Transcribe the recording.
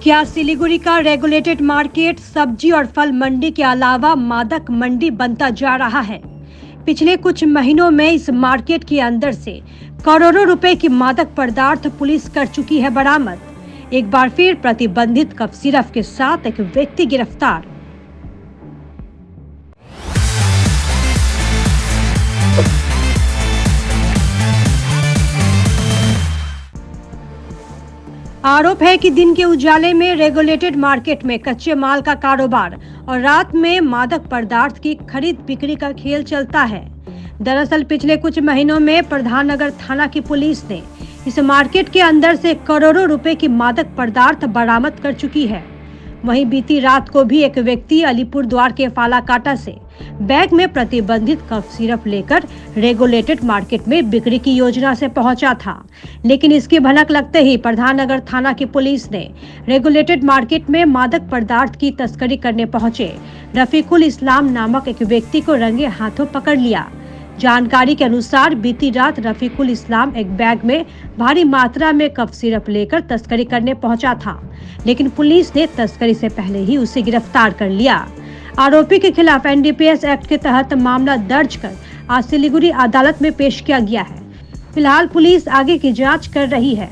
क्या सिलीगुड़ी का regulated market सब्जी और फल मंडी के अलावा मादक मंडी बनता जा रहा है? पिछले कुछ महीनों में इस मार्केट के अंदर से करोड़ों रुपए की मादक पदार्थ पुलिस कर चुकी है बरामद। एक बार फिर प्रतिबंधित कफ सिरप के साथ एक व्यक्ति गिरफ्तार। आरोप है कि दिन के उजाले में रेगुलेटेड मार्केट में कच्चे माल का कारोबार और रात में मादक पदार्थ की खरीद बिक्री का खेल चलता है। दरअसल पिछले कुछ महीनों में प्रधाननगर थाना की पुलिस ने इस मार्केट के अंदर से करोड़ों रुपए की मादक पदार्थ बरामद कर चुकी है। वहीं बीती रात को भी एक व्यक्ति अलीपुर द्वार के फालाकाटा से बैग में प्रतिबंधित कफ सिरप लेकर रेगुलेटेड मार्केट में बिक्री की योजना से पहुंचा था, लेकिन इसकी भनक लगते ही प्रधाननगर थाना की पुलिस ने रेगुलेटेड मार्केट में मादक पदार्थ की तस्करी करने पहुंचे रफीकुल इस्लाम नामक एक व्यक्ति को रंगे हाथों पकड़ लिया। जानकारी के अनुसार बीती रात रफीकुल इस्लाम एक बैग में भारी मात्रा में कफ सिरप लेकर तस्करी करने पहुंचा था, लेकिन पुलिस ने तस्करी से पहले ही उसे गिरफ्तार कर लिया। आरोपी के खिलाफ एनडीपीएस एक्ट के तहत मामला दर्ज कर आज सिलीगुड़ी अदालत में पेश किया गया है। फिलहाल पुलिस आगे की जांच कर रही है।